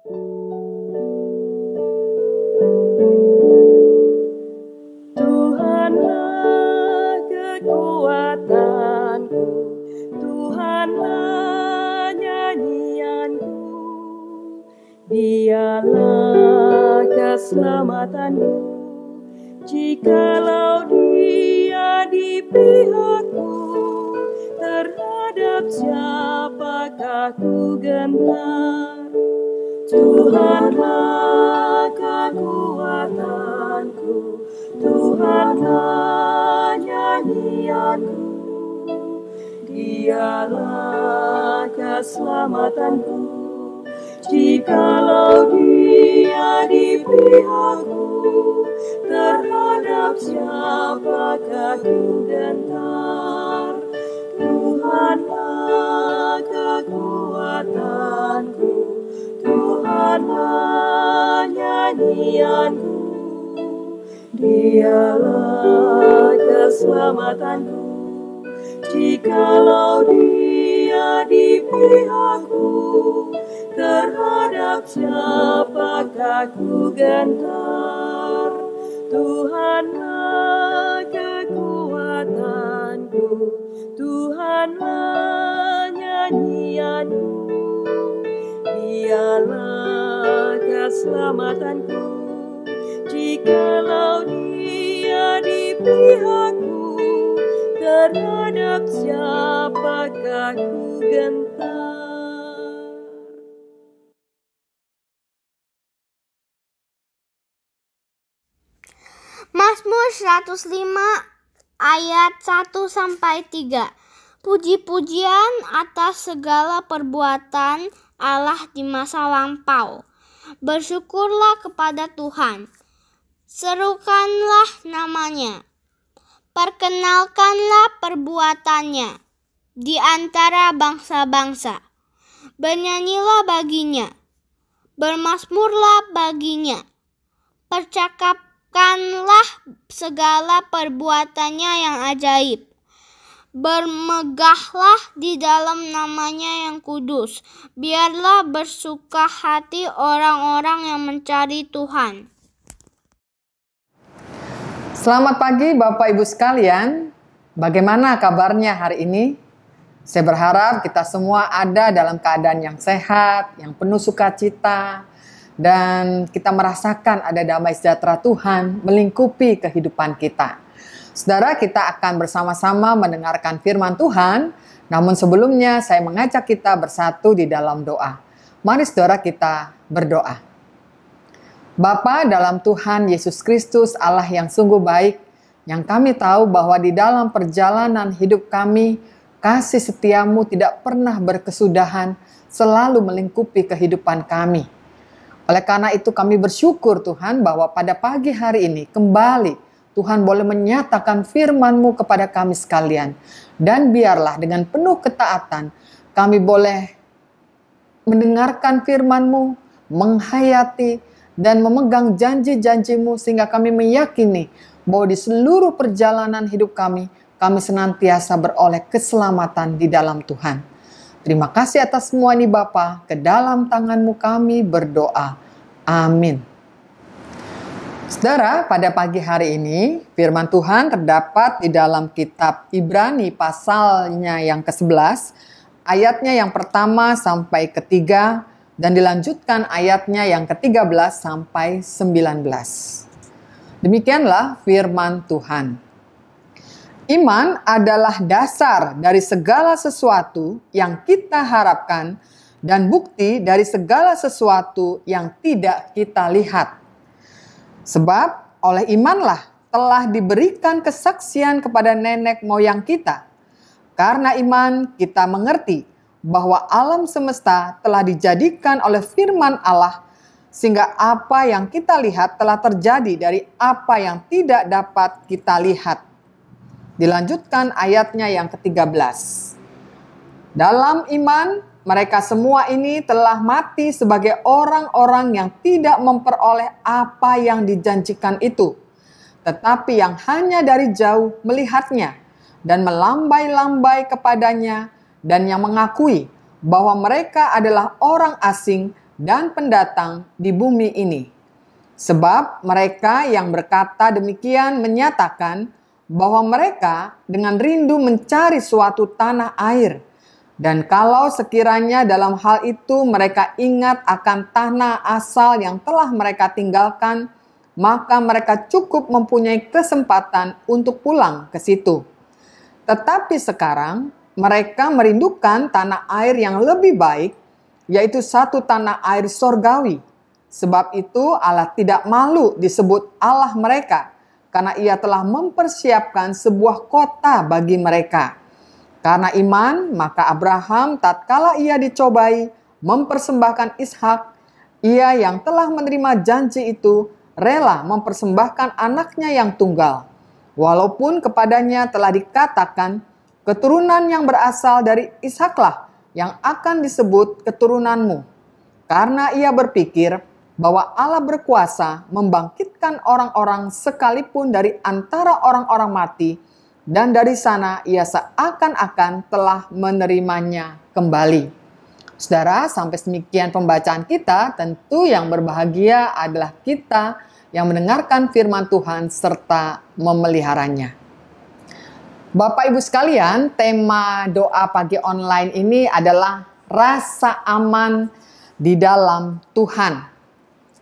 Tuhanlah kekuatanku, Tuhanlah nyanyianku, Dialah keselamatanku. Jikalau Dia di pihakku, terhadap siapakah ku gentar? Tuhanlah kekuatanku, Tuhanlah nyanyianku, Dialah keselamatanku. Jikalau Dia di pihakku, terhadap siapakah ku gentar? Tuhanlah kekuatanku, Tuhanlah nyanyianku, Dialah keselamatanku. Jikalau Dia di pihakku, terhadap siapakah ku gentar? Tuhanlah kekuatanku, Tuhanlah nyanyianku, Dialah keselamatanku. Jikalau Dia di pihakku, terhadap siapakah ku gentar? Mazmur 105 ayat 1-3. Puji-pujian atas segala perbuatan Allah di masa lampau. Bersyukurlah kepada Tuhan. Serukanlah namanya. Perkenalkanlah perbuatannya di antara bangsa-bangsa. Bernyanyilah baginya. Bermazmurlah baginya. Percakapkanlah segala perbuatannya yang ajaib. Bermegahlah di dalam namanya yang kudus. Biarlah bersuka hati orang-orang yang mencari Tuhan. Selamat pagi Bapak Ibu sekalian. Bagaimana kabarnya hari ini? Saya berharap kita semua ada dalam keadaan yang sehat, yang penuh sukacita, dan kita merasakan ada damai sejahtera Tuhan melingkupi kehidupan kita. Saudara, kita akan bersama-sama mendengarkan firman Tuhan, namun sebelumnya saya mengajak kita bersatu di dalam doa. Mari saudara kita berdoa. Bapa dalam Tuhan Yesus Kristus, Allah yang sungguh baik, yang kami tahu bahwa di dalam perjalanan hidup kami, kasih setiamu tidak pernah berkesudahan, selalu melingkupi kehidupan kami. Oleh karena itu kami bersyukur Tuhan bahwa pada pagi hari ini kembali Tuhan boleh menyatakan firman-Mu kepada kami sekalian. Dan biarlah dengan penuh ketaatan kami boleh mendengarkan firman-Mu, menghayati dan memegang janji-janji-Mu sehingga kami meyakini bahwa di seluruh perjalanan hidup kami senantiasa beroleh keselamatan di dalam Tuhan. Terima kasih atas semua ini Bapa, ke dalam tangan-Mu kami berdoa. Amin. Saudara, pada pagi hari ini firman Tuhan terdapat di dalam kitab Ibrani pasalnya yang ke-11, ayatnya yang pertama sampai ketiga, dan dilanjutkan ayatnya yang ke-13 sampai 19. Demikianlah firman Tuhan. Iman adalah dasar dari segala sesuatu yang kita harapkan dan bukti dari segala sesuatu yang tidak kita lihat. Sebab oleh imanlah telah diberikan kesaksian kepada nenek moyang kita. Karena iman kita mengerti bahwa alam semesta telah dijadikan oleh firman Allah, sehingga apa yang kita lihat telah terjadi dari apa yang tidak dapat kita lihat. Dilanjutkan ayatnya yang ke-13. Dalam iman, mereka semua ini telah mati sebagai orang-orang yang tidak memperoleh apa yang dijanjikan itu, tetapi yang hanya dari jauh melihatnya dan melambai-lambai kepadanya, dan yang mengakui bahwa mereka adalah orang asing dan pendatang di bumi ini. Sebab mereka yang berkata demikian menyatakan bahwa mereka dengan rindu mencari suatu tanah air. Dan kalau sekiranya dalam hal itu mereka ingat akan tanah asal yang telah mereka tinggalkan, maka mereka cukup mempunyai kesempatan untuk pulang ke situ. Tetapi sekarang mereka merindukan tanah air yang lebih baik, yaitu satu tanah air sorgawi. Sebab itu Allah tidak malu disebut Allah mereka, karena Ia telah mempersiapkan sebuah kota bagi mereka. Karena iman, maka Abraham tatkala ia dicobai mempersembahkan Ishak, ia yang telah menerima janji itu rela mempersembahkan anaknya yang tunggal. Walaupun kepadanya telah dikatakan, keturunan yang berasal dari Ishaklah yang akan disebut keturunanmu. Karena ia berpikir bahwa Allah berkuasa membangkitkan orang-orang sekalipun dari antara orang-orang mati, dan dari sana ia seakan-akan telah menerimanya kembali. Saudara, sampai demikian pembacaan kita. Tentu yang berbahagia adalah kita yang mendengarkan firman Tuhan serta memeliharanya. Bapak Ibu sekalian, tema doa pagi online ini adalah rasa aman di dalam Tuhan.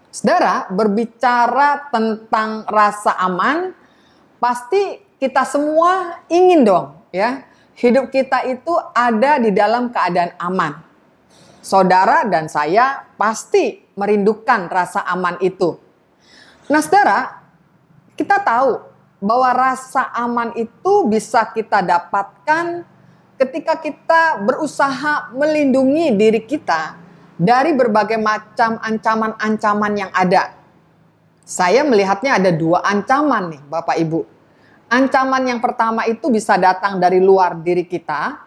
Saudara, berbicara tentang rasa aman, pasti kita semua ingin dong, ya, hidup kita itu ada di dalam keadaan aman. Saudara dan saya pasti merindukan rasa aman itu. Nah, saudara, kita tahu bahwa rasa aman itu bisa kita dapatkan ketika kita berusaha melindungi diri kita dari berbagai macam ancaman-ancaman yang ada. Saya melihatnya ada dua ancaman nih, Bapak Ibu. Ancaman yang pertama itu bisa datang dari luar diri kita,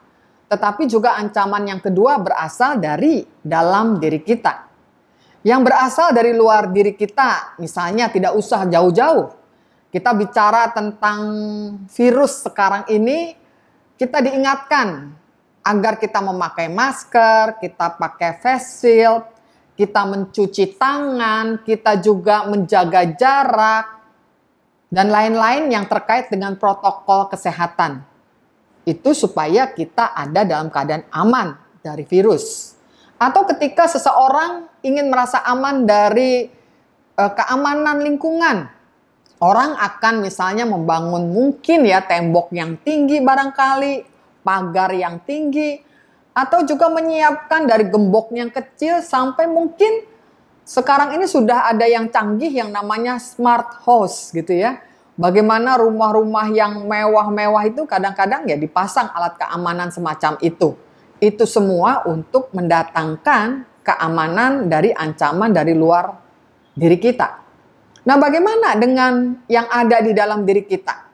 tetapi juga ancaman yang kedua berasal dari dalam diri kita. Yang berasal dari luar diri kita, misalnya tidak usah jauh-jauh. Kita bicara tentang virus sekarang ini, kita diingatkan agar kita memakai masker, kita pakai face shield, kita mencuci tangan, kita juga menjaga jarak, dan lain-lain yang terkait dengan protokol kesehatan. Itu supaya kita ada dalam keadaan aman dari virus. Atau ketika seseorang ingin merasa aman dari keamanan lingkungan. Orang akan misalnya membangun mungkin ya tembok yang tinggi barangkali, pagar yang tinggi, atau juga menyiapkan dari gembok yang kecil sampai mungkin sekarang ini sudah ada yang canggih yang namanya smart house gitu ya. Bagaimana rumah-rumah yang mewah-mewah itu kadang-kadang ya dipasang alat keamanan semacam itu. Itu semua untuk mendatangkan keamanan dari ancaman dari luar diri kita. Nah, bagaimana dengan yang ada di dalam diri kita?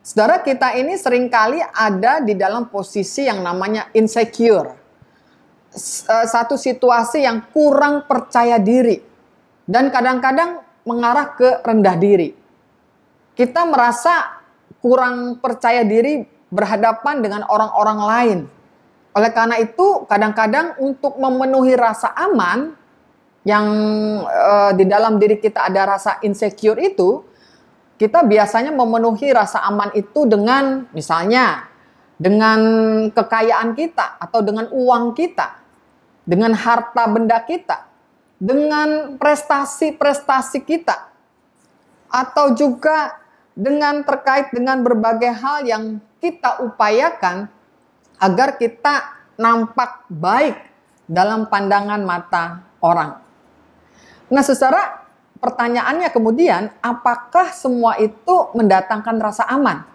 Saudara, kita ini seringkali ada di dalam posisi yang namanya insecure. Satu situasi yang kurang percaya diri dan kadang-kadang mengarah ke rendah diri. Kita merasa kurang percaya diri berhadapan dengan orang-orang lain. Oleh karena itu, kadang-kadang untuk memenuhi rasa aman yang di dalam diri kita ada rasa insecure itu, kita biasanya memenuhi rasa aman itu dengan misalnya dengan kekayaan kita atau dengan uang kita, dengan harta benda kita, dengan prestasi-prestasi kita, atau juga dengan terkait dengan berbagai hal yang kita upayakan agar kita nampak baik dalam pandangan mata orang. Nah, saudara, pertanyaannya kemudian, apakah semua itu mendatangkan rasa aman?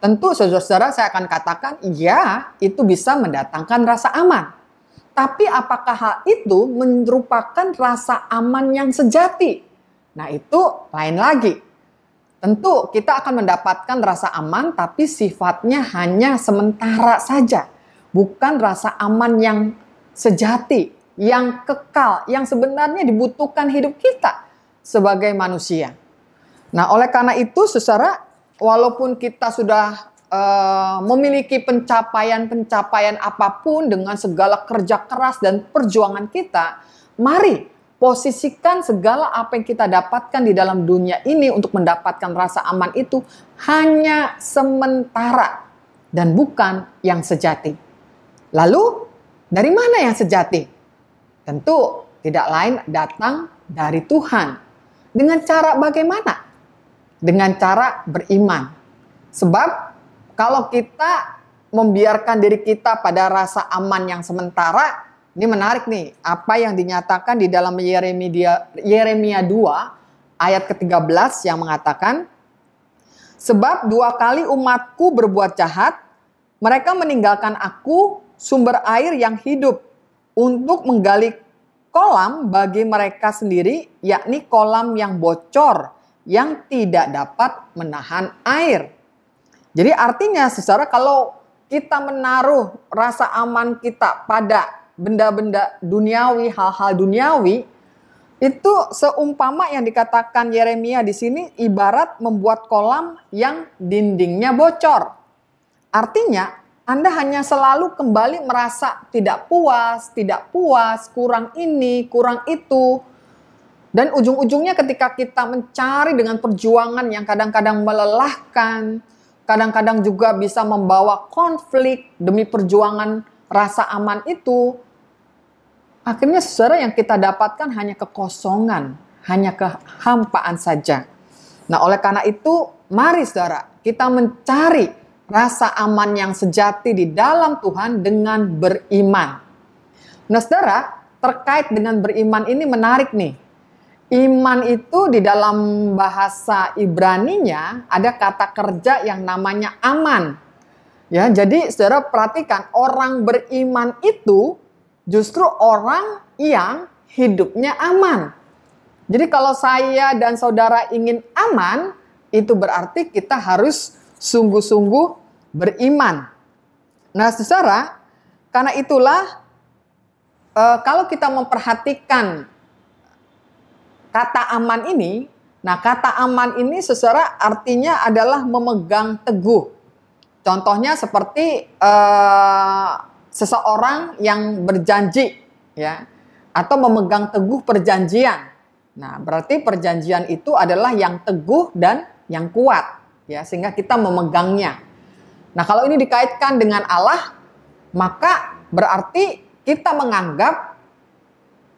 Tentu saudara-saudara saya akan katakan, ya, itu bisa mendatangkan rasa aman. Tapi apakah hal itu merupakan rasa aman yang sejati? Nah, itu lain lagi. Tentu kita akan mendapatkan rasa aman, tapi sifatnya hanya sementara saja. Bukan rasa aman yang sejati, yang kekal, yang sebenarnya dibutuhkan hidup kita sebagai manusia. Nah, oleh karena itu, saudara, walaupun kita sudah memiliki pencapaian-pencapaian apapun dengan segala kerja keras dan perjuangan kita, mari posisikan segala apa yang kita dapatkan di dalam dunia ini untuk mendapatkan rasa aman itu hanya sementara dan bukan yang sejati. Lalu, dari mana yang sejati? Tentu tidak lain datang dari Tuhan. Dengan cara bagaimana? Dengan cara beriman. Sebab kalau kita membiarkan diri kita pada rasa aman yang sementara, ini menarik nih, apa yang dinyatakan di dalam Yeremia 2 ayat ke-13 yang mengatakan, sebab 2 kali umatku berbuat jahat, mereka meninggalkan aku, sumber air yang hidup, untuk menggali kolam bagi mereka sendiri, yakni kolam yang bocor, yang tidak dapat menahan air. Jadi artinya saudara, kalau kita menaruh rasa aman kita pada benda-benda duniawi, hal-hal duniawi, itu seumpama yang dikatakan Yeremia di sini ibarat membuat kolam yang dindingnya bocor. Artinya Anda hanya selalu kembali merasa tidak puas, kurang ini, kurang itu. Dan ujung-ujungnya ketika kita mencari dengan perjuangan yang kadang-kadang melelahkan, kadang-kadang juga bisa membawa konflik demi perjuangan rasa aman itu, akhirnya saudara yang kita dapatkan hanya kekosongan, hanya kehampaan saja. Nah, oleh karena itu, mari saudara, kita mencari rasa aman yang sejati di dalam Tuhan dengan beriman. Nah, saudara, terkait dengan beriman ini menarik nih. Iman itu di dalam bahasa Ibraninya ada kata kerja yang namanya aman. Ya, jadi saudara perhatikan, orang beriman itu justru orang yang hidupnya aman. Jadi kalau saya dan saudara ingin aman, itu berarti kita harus sungguh-sungguh beriman. Nah, saudara, karena itulah kalau kita memperhatikan kata aman ini, nah kata aman ini saudara artinya adalah memegang teguh. Contohnya seperti seseorang yang berjanji, ya, atau memegang teguh perjanjian. Nah, berarti perjanjian itu adalah yang teguh dan yang kuat, ya, sehingga kita memegangnya. Nah, kalau ini dikaitkan dengan Allah, maka berarti kita menganggap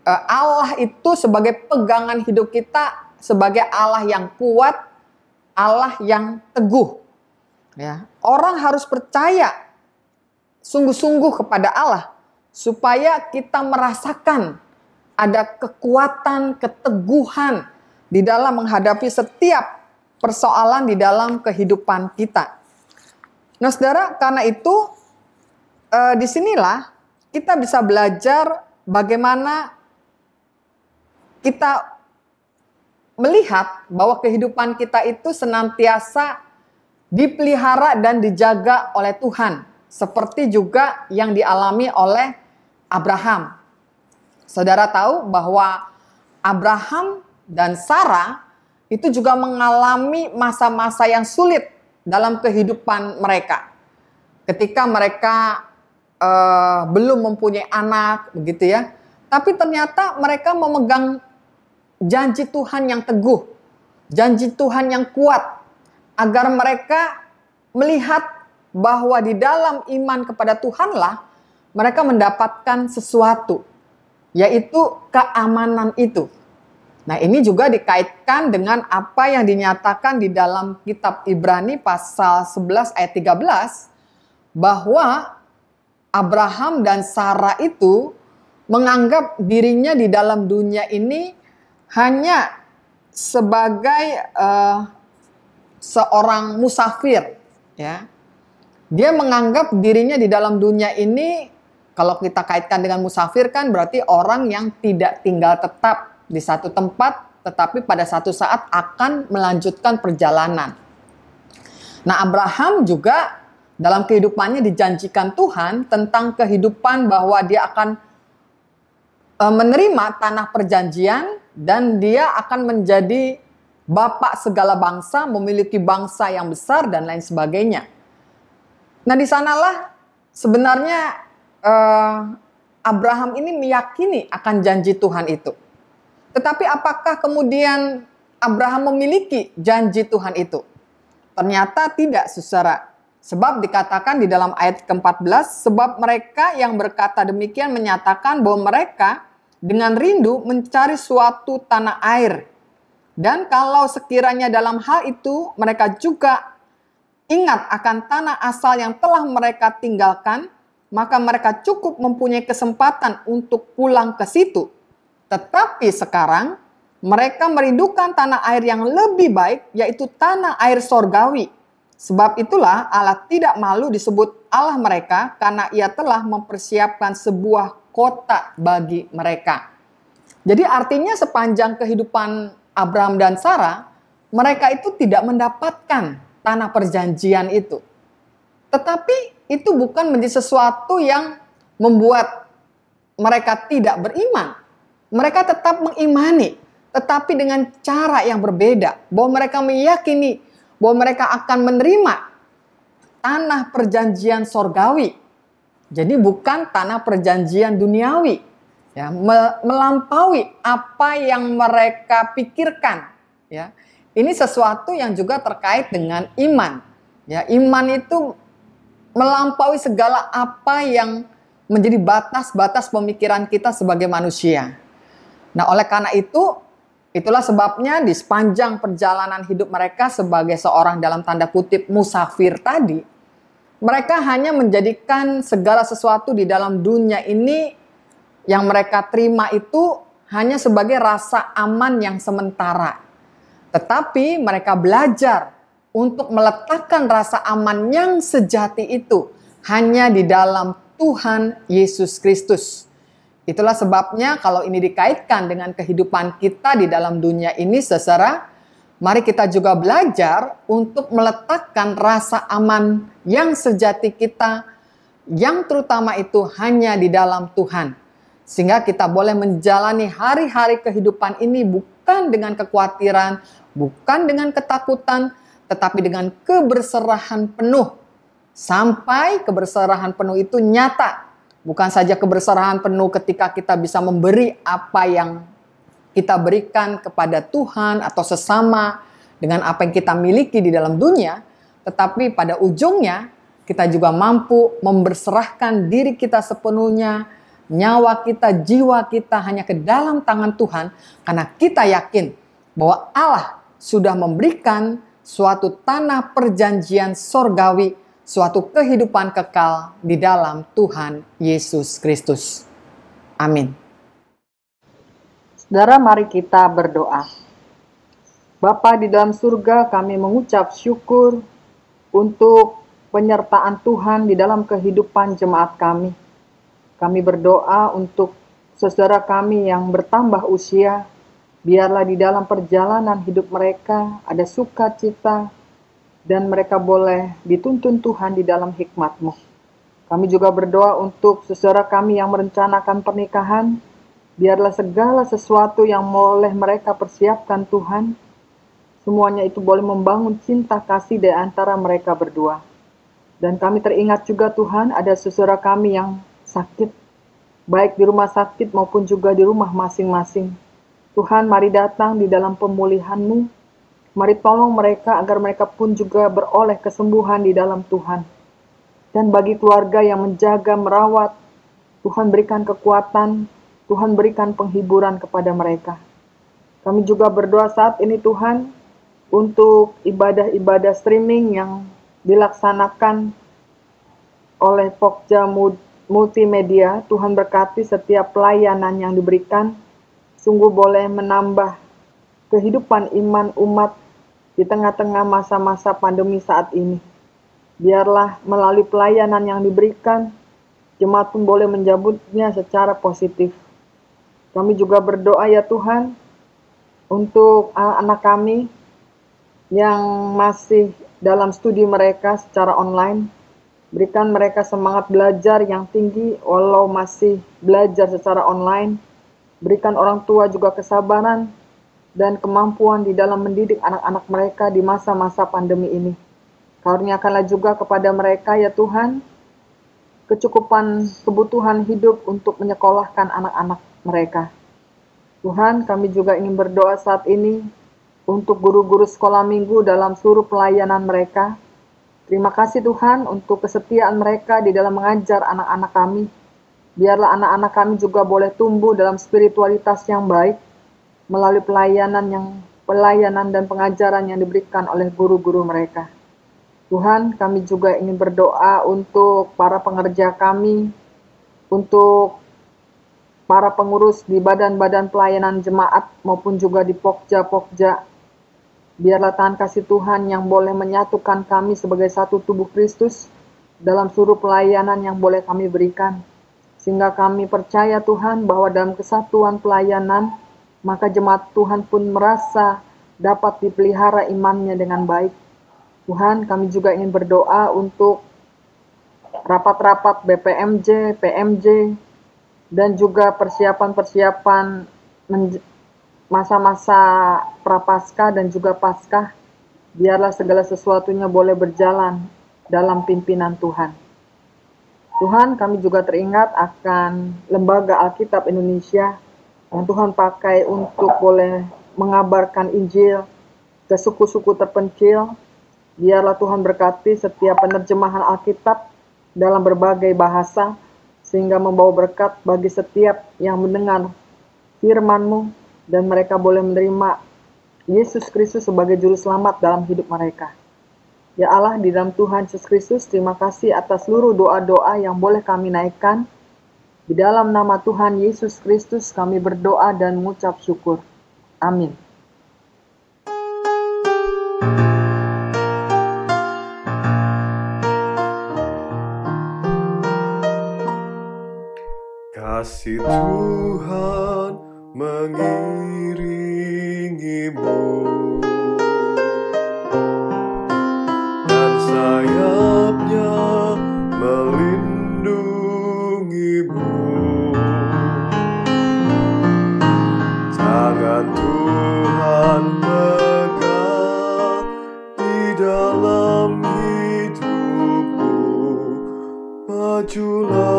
Allah itu sebagai pegangan hidup kita, sebagai Allah yang kuat, Allah yang teguh. Ya, orang harus percaya sungguh-sungguh kepada Allah supaya kita merasakan ada kekuatan, keteguhan di dalam menghadapi setiap persoalan di dalam kehidupan kita. Nah, saudara, karena itu disinilah kita bisa belajar bagaimana kita melihat bahwa kehidupan kita itu senantiasa dipelihara dan dijaga oleh Tuhan. Seperti juga yang dialami oleh Abraham. Saudara tahu bahwa Abraham dan Sarah itu juga mengalami masa-masa yang sulit dalam kehidupan mereka. Ketika mereka belum mempunyai anak, begitu ya. Tapi ternyata mereka memegang janji Tuhan yang teguh, janji Tuhan yang kuat, agar mereka melihat bahwa di dalam iman kepada Tuhanlah mereka mendapatkan sesuatu, yaitu keamanan itu. Nah, ini juga dikaitkan dengan apa yang dinyatakan di dalam kitab Ibrani pasal 11 ayat 13, bahwa Abraham dan Sarah itu menganggap dirinya di dalam dunia ini hanya sebagai seorang musafir, ya. Dia menganggap dirinya di dalam dunia ini, kalau kita kaitkan dengan musafir kan berarti orang yang tidak tinggal tetap di satu tempat, tetapi pada satu saat akan melanjutkan perjalanan. Nah, Abraham juga dalam kehidupannya dijanjikan Tuhan tentang kehidupan bahwa dia akan menerima tanah perjanjian dan dia akan menjadi bapak segala bangsa, memiliki bangsa yang besar dan lain sebagainya. Nah, di sanalah sebenarnya Abraham ini meyakini akan janji Tuhan itu. Tetapi apakah kemudian Abraham memiliki janji Tuhan itu? Ternyata tidak, saudara. Sebab dikatakan di dalam ayat ke-14, sebab mereka yang berkata demikian menyatakan bahwa mereka dengan rindu mencari suatu tanah air. Dan kalau sekiranya dalam hal itu mereka juga ingat akan tanah asal yang telah mereka tinggalkan, maka mereka cukup mempunyai kesempatan untuk pulang ke situ. Tetapi sekarang mereka merindukan tanah air yang lebih baik, yaitu tanah air sorgawi. Sebab itulah Allah tidak malu disebut Allah mereka, karena Ia telah mempersiapkan sebuah kota bagi mereka. Jadi artinya sepanjang kehidupan Abraham dan Sarah, mereka itu tidak mendapatkan tanah perjanjian itu. Tetapi itu bukan menjadi sesuatu yang membuat mereka tidak beriman. Mereka tetap mengimani, tetapi dengan cara yang berbeda. Bahwa mereka meyakini bahwa mereka akan menerima tanah perjanjian sorgawi. Jadi bukan tanah perjanjian duniawi. Ya, melampaui apa yang mereka pikirkan. Ya, ini sesuatu yang juga terkait dengan iman. Ya, iman itu melampaui segala apa yang menjadi batas-batas pemikiran kita sebagai manusia. Nah, oleh karena itu, itulah sebabnya di sepanjang perjalanan hidup mereka sebagai seorang dalam tanda kutip musafir tadi, mereka hanya menjadikan segala sesuatu di dalam dunia ini yang mereka terima itu hanya sebagai rasa aman yang sementara. Tetapi mereka belajar untuk meletakkan rasa aman yang sejati itu hanya di dalam Tuhan Yesus Kristus. Itulah sebabnya kalau ini dikaitkan dengan kehidupan kita di dalam dunia ini, saudara, mari kita juga belajar untuk meletakkan rasa aman yang sejati kita, yang terutama itu hanya di dalam Tuhan. Sehingga kita boleh menjalani hari-hari kehidupan ini bukan dengan kekhawatiran, bukan dengan ketakutan, tetapi dengan keberserahan penuh. Sampai keberserahan penuh itu nyata. Bukan saja keberserahan penuh ketika kita bisa memberi apa yang kita berikan kepada Tuhan atau sesama dengan apa yang kita miliki di dalam dunia, tetapi pada ujungnya kita juga mampu memberserahkan diri kita sepenuhnya, nyawa kita, jiwa kita hanya ke dalam tangan Tuhan, karena kita yakin bahwa Allah sudah memberikan suatu tanah perjanjian sorgawi, suatu kehidupan kekal di dalam Tuhan Yesus Kristus. Amin. Saudara, mari kita berdoa. Bapa di dalam surga, kami mengucap syukur untuk penyertaan Tuhan di dalam kehidupan jemaat kami. Kami berdoa untuk saudara kami yang bertambah usia, biarlah di dalam perjalanan hidup mereka ada sukacita, dan mereka boleh dituntun Tuhan di dalam hikmat-Mu. Kami juga berdoa untuk saudara kami yang merencanakan pernikahan, biarlah segala sesuatu yang boleh mereka persiapkan Tuhan, semuanya itu boleh membangun cinta kasih di antara mereka berdua. Dan kami teringat juga Tuhan, ada saudara kami yang sakit, baik di rumah sakit maupun juga di rumah masing-masing. Tuhan, mari datang di dalam pemulihan-Mu. Mari tolong mereka agar mereka pun juga beroleh kesembuhan di dalam Tuhan. Dan bagi keluarga yang menjaga, merawat, Tuhan berikan kekuatan, Tuhan berikan penghiburan kepada mereka. Kami juga berdoa saat ini Tuhan, untuk ibadah-ibadah streaming yang dilaksanakan oleh Pokja Multimedia. Tuhan berkati setiap pelayanan yang diberikan, sungguh boleh menambah kehidupan iman umat di tengah-tengah masa-masa pandemi saat ini. Biarlah melalui pelayanan yang diberikan, jemaat pun boleh menyambutnya secara positif. Kami juga berdoa ya Tuhan, untuk anak-anak kami yang masih dalam studi mereka secara online. Berikan mereka semangat belajar yang tinggi walau masih belajar secara online. Berikan orang tua juga kesabaran dan kemampuan di dalam mendidik anak-anak mereka di masa-masa pandemi ini. Karuniakanlah juga kepada mereka ya Tuhan, kecukupan kebutuhan hidup untuk menyekolahkan anak-anak mereka. Tuhan, kami juga ingin berdoa saat ini untuk guru-guru sekolah minggu dalam seluruh pelayanan mereka. Terima kasih Tuhan untuk kesetiaan mereka di dalam mengajar anak-anak kami. Biarlah anak-anak kami juga boleh tumbuh dalam spiritualitas yang baik melalui pelayanan dan pengajaran yang diberikan oleh guru-guru mereka. Tuhan, kami juga ingin berdoa untuk para pengerja kami, untuk para pengurus di badan-badan pelayanan jemaat maupun juga di pokja-pokja. Biarlah tangan kasih Tuhan yang boleh menyatukan kami sebagai satu tubuh Kristus dalam seluruh pelayanan yang boleh kami berikan. Sehingga kami percaya Tuhan bahwa dalam kesatuan pelayanan, maka jemaat Tuhan pun merasa dapat dipelihara imannya dengan baik. Tuhan, kami juga ingin berdoa untuk rapat-rapat BPMJ, PMJ, dan juga persiapan-persiapan masa-masa prapaskah dan juga paskah. Biarlah segala sesuatunya boleh berjalan dalam pimpinan Tuhan. Tuhan, kami juga teringat akan Lembaga Alkitab Indonesia yang Tuhan pakai untuk boleh mengabarkan Injil ke suku-suku terpencil. Biarlah Tuhan berkati setiap penerjemahan Alkitab dalam berbagai bahasa, sehingga membawa berkat bagi setiap yang mendengar firman-Mu, dan mereka boleh menerima Yesus Kristus sebagai Juru Selamat dalam hidup mereka. Ya Allah, di dalam Tuhan Yesus Kristus, terima kasih atas seluruh doa-doa yang boleh kami naikkan. Di dalam nama Tuhan Yesus Kristus kami berdoa dan mengucap syukur. Amin. Kasih Tuhan mengiringimu, dan sayapnya melindungimu. Tangan Tuhan pegang di dalam hidupmu. Majulah